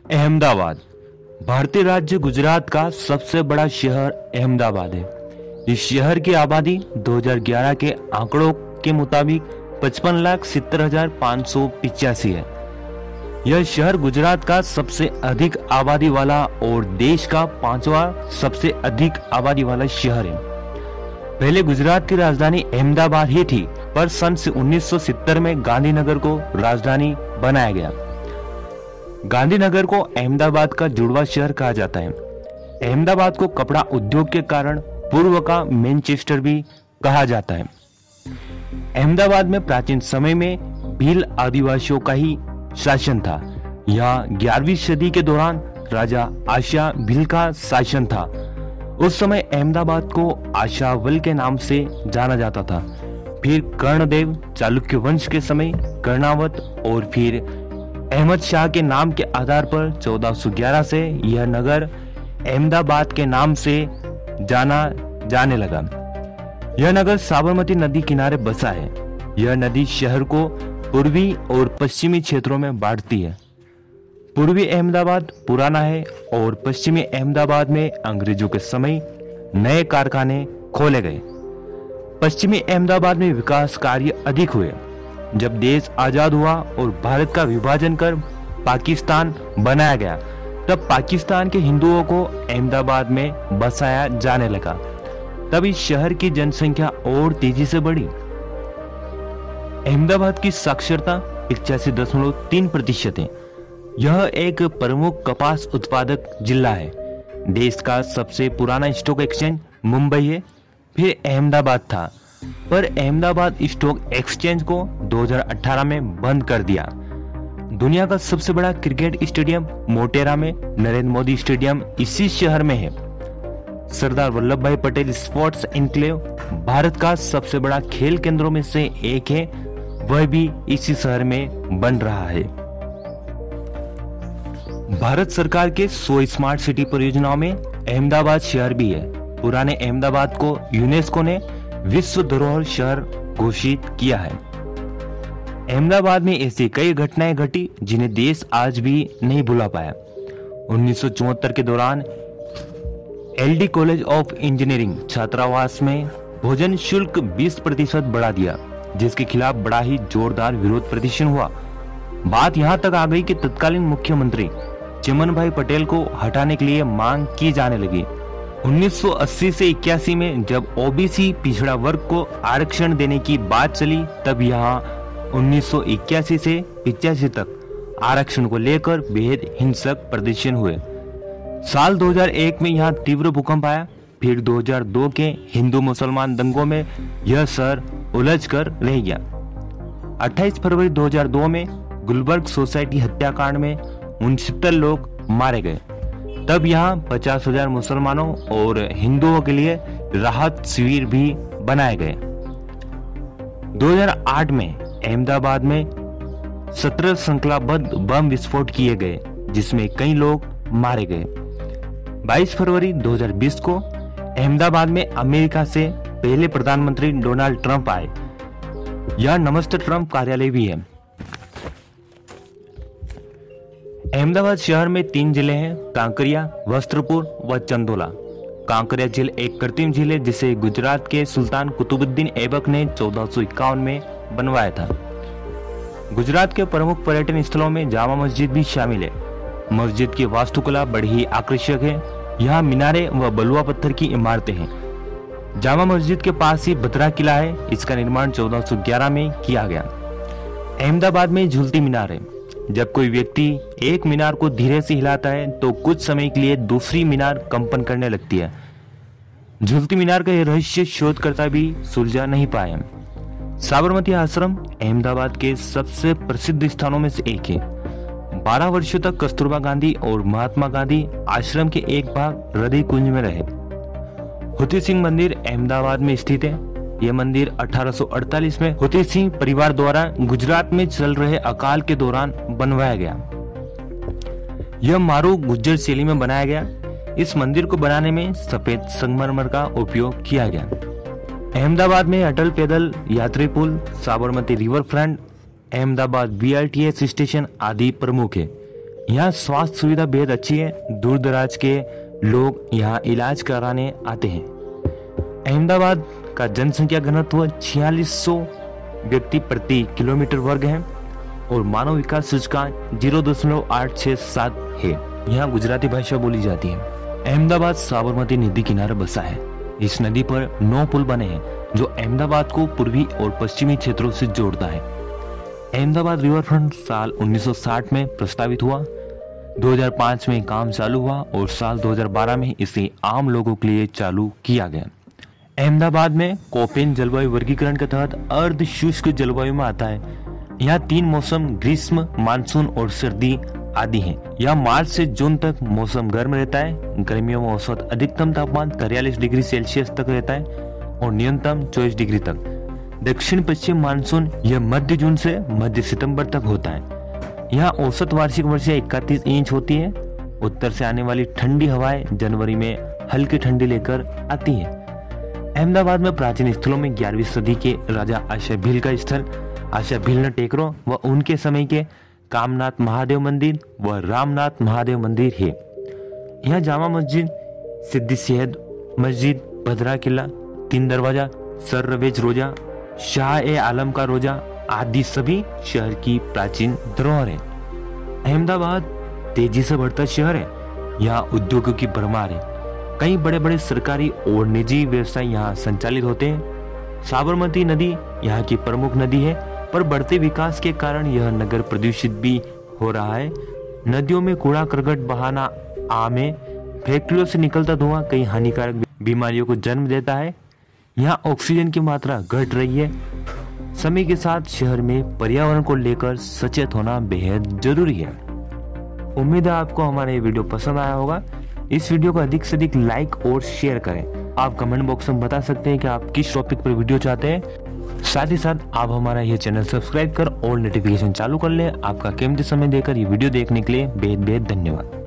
अहमदाबाद भारतीय राज्य गुजरात का सबसे बड़ा शहर अहमदाबाद है। इस शहर की आबादी 2011 के आंकड़ों के मुताबिक 55,70,585 है। यह शहर गुजरात का सबसे अधिक आबादी वाला और देश का 5वां सबसे अधिक आबादी वाला शहर है। पहले गुजरात की राजधानी अहमदाबाद ही थी, पर सन 1970 में गांधीनगर को राजधानी बनाया गया। गांधीनगर को अहमदाबाद का जुड़वा शहर कहा जाता है। अहमदाबाद को कपड़ा उद्योग के कारण पूर्व का मैनचेस्टर भी कहा जाता है। अहमदाबाद में प्राचीन समय में भील आदिवासियों का ही शासन था। यहाँ 11वीं सदी के दौरान राजा आशा भील का शासन था। उस समय अहमदाबाद को आशावल के नाम से जाना जाता था। फिर कर्णदेव चालुक्य वंश के समय कर्णावत और फिर अहमद शाह के नाम के आधार पर 1411 से यह नगर अहमदाबाद के नाम से जाना जाने लगा। यह नगर साबरमती नदी किनारे बसा है। यह नदी शहर को पूर्वी और पश्चिमी क्षेत्रों में बांटती है। पूर्वी अहमदाबाद पुराना है और पश्चिमी अहमदाबाद में अंग्रेजों के समय नए कारखाने खोले गए। पश्चिमी अहमदाबाद में विकास कार्य अधिक हुए। जब देश आजाद हुआ और भारत का विभाजन कर पाकिस्तान बनाया गया, तब पाकिस्तान के हिंदुओं को अहमदाबाद में बसाया जाने लगा। तब इस शहर की जनसंख्या और तेजी से बढ़ी। अहमदाबाद की साक्षरता 85.3% है। यह एक प्रमुख कपास उत्पादक जिला है। देश का सबसे पुराना स्टॉक एक्सचेंज मुंबई है, फिर अहमदाबाद था, पर अहमदाबाद स्टॉक एक्सचेंज को 2018 में बंद कर दिया। दुनिया का सबसे बड़ा क्रिकेट स्टेडियम मोटेरा में नरेंद्र मोदी स्टेडियम इसी शहर में है। सरदार वल्लभ भाई पटेल स्पोर्ट्स एन्क्लेव भारत का सबसे बड़ा खेल केंद्रों में से एक है, वह भी इसी शहर में बन रहा है। भारत सरकार के 100 स्मार्ट सिटी परियोजनाओं में अहमदाबाद शहर भी है। पुराने अहमदाबाद को यूनेस्को ने विश्व धरोहर शहर घोषित किया है। अहमदाबाद में ऐसी कई घटनाएं घटी जिन्हें देश आज भी नहीं भुला पाया। 1974 के दौरान एलडी कॉलेज ऑफ इंजीनियरिंग छात्रावास में भोजन शुल्क 20% बढ़ा दिया, जिसके खिलाफ बड़ा ही जोरदार विरोध प्रदर्शन हुआ। बात यहां तक आ गई कि तत्कालीन मुख्यमंत्री चिमन पटेल को हटाने के लिए मांग की जाने लगी। 1980 से 81 में जब ओबीसी पिछड़ा वर्ग को आरक्षण देने की बात चली, तब यहाँ 1981 से 85 तक आरक्षण को लेकर बेहद हिंसक प्रदर्शन हुए। साल 2001 में यहाँ तीव्र भूकंप आया। फिर 2002 के हिंदू मुसलमान दंगों में यह शहर उलझ कर रह गया। 28 फरवरी 2002 में गुलबर्ग सोसाइटी हत्याकांड में 69 लोग मारे गए। तब यहाँ 50,000 मुसलमानों और हिंदुओं के लिए राहत शिविर भी बनाए गए। 2008 में अहमदाबाद में 17 श्रृंखलाबद्ध बम विस्फोट किए गए, जिसमें कई लोग मारे गए। 22 फरवरी 2020 को अहमदाबाद में अमेरिका से पहले प्रधानमंत्री डोनाल्ड ट्रंप आए। यह नमस्ते ट्रंप कार्यालय भी है। अहमदाबाद शहर में 3 जिले हैं, कांकरिया, वस्त्रपुर व चंदोला। कांकरिया झील एक कृत्रिम झील है जिसे गुजरात के सुल्तान कुतुबुद्दीन ऐबक ने 1451 में बनवाया था। गुजरात के प्रमुख पर्यटन स्थलों में जामा मस्जिद भी शामिल है। मस्जिद की वास्तुकला बड़ी ही आकर्षक है। यहाँ मीनारे व बलुआ पत्थर की इमारतें हैं। जामा मस्जिद के पास ही भद्रा किला है। इसका निर्माण 1411 में किया गया। अहमदाबाद में झूलती मीनार है। जब कोई व्यक्ति एक मीनार को धीरे से हिलाता है तो कुछ समय के लिए दूसरी मीनार कंपन करने लगती है। झूलती मीनार का यह रहस्य शोधकर्ता भी सुलझा नहीं पाए। साबरमती आश्रम अहमदाबाद के सबसे प्रसिद्ध स्थानों में से एक है। 12 वर्षों तक कस्तूरबा गांधी और महात्मा गांधी आश्रम के एक भाग हृदय कुंज में रहे। होती सिंह मंदिर अहमदाबाद में स्थित है। यह मंदिर 1848 में होती सिंह परिवार द्वारा गुजरात में चल रहे अकाल के दौरान बनवाया गया। यह मारू गुज्जर शैली में बनाया गया। इस मंदिर को बनाने में सफेद संगमरमर का उपयोग किया गया। अहमदाबाद में अटल पैदल यात्री पुल, Sabarmati river front, Ahmedabad BRTS station आदि प्रमुख है। यहाँ स्वास्थ्य सुविधा बेहद अच्छी है, दूर दराज के लोग यहाँ इलाज कराने आते हैं। अहमदाबाद का जनसंख्या घनत्व 4600 व्यक्ति प्रति किलोमीटर वर्ग है और मानव विकास सूचकांक 0.867 है। यहाँ गुजराती भाषा बोली जाती है। अहमदाबाद साबरमती नदी किनारे बसा है। इस नदी पर 9 पुल बने हैं जो अहमदाबाद को पूर्वी और पश्चिमी क्षेत्रों से जोड़ता है। अहमदाबाद रिवरफ्रंट साल 1960 में प्रस्तावित हुआ, 2005 में काम चालू हुआ और साल 2012 में इसे आम लोगों के लिए चालू किया गया। अहमदाबाद में कोपेन जलवायु वर्गीकरण के तहत अर्ध शुष्क जलवायु में आता है। यहाँ 3 मौसम ग्रीष्म, मानसून और सर्दी आदि हैं। यहाँ मार्च से जून तक मौसम गर्म रहता है। गर्मियों में औसत अधिकतम तापमान 43 डिग्री सेल्सियस तक रहता है और न्यूनतम 24 डिग्री तक। दक्षिण पश्चिम मानसून यह मध्य जून से मध्य सितंबर तक होता है। यहाँ औसत वार्षिक वर्षा 31 इंच होती है। उत्तर से आने वाली ठंडी हवाएं जनवरी में हल्की ठंडी लेकर आती है। अहमदाबाद में प्राचीन स्थलों में 11वीं सदी के राजा आशा भील का स्थल आशा भील टेकरो व उनके समय के कामनाथ महादेव मंदिर व रामनाथ महादेव मंदिर है। यहाँ जामा मस्जिद, सिद्दी सैयद मस्जिद, भद्रा किला, 3 दरवाजा, सर रवेज रोजा, शाह ए आलम का रोजा आदि सभी शहर की प्राचीन धरोहर है। अहमदाबाद तेजी से बढ़ता शहर है। यहाँ उद्योगों की भरमार है। कई बड़े बड़े सरकारी और निजी व्यवसाय यहाँ संचालित होते हैं। साबरमती नदी यहाँ की प्रमुख नदी है, पर बढ़ते विकास के कारण यह नगर प्रदूषित भी हो रहा है। नदियों में कूड़ा करकट बहाना आम है। फैक्ट्रियों से निकलता धुआं कई हानिकारक बीमारियों को जन्म देता है। यहाँ ऑक्सीजन की मात्रा घट रही है। समय के साथ शहर में पर्यावरण को लेकर सचेत होना बेहद जरूरी है। उम्मीद है आपको हमारा ये वीडियो पसंद आया होगा। इस वीडियो को अधिक से अधिक लाइक और शेयर करें। आप कमेंट बॉक्स में बता सकते हैं कि आप किस टॉपिक पर वीडियो चाहते हैं। साथ ही साथ आप हमारा ये चैनल सब्सक्राइब कर और नोटिफिकेशन चालू कर लें। आपका कीमती समय देकर ये वीडियो देखने के लिए बेहद बेहद धन्यवाद।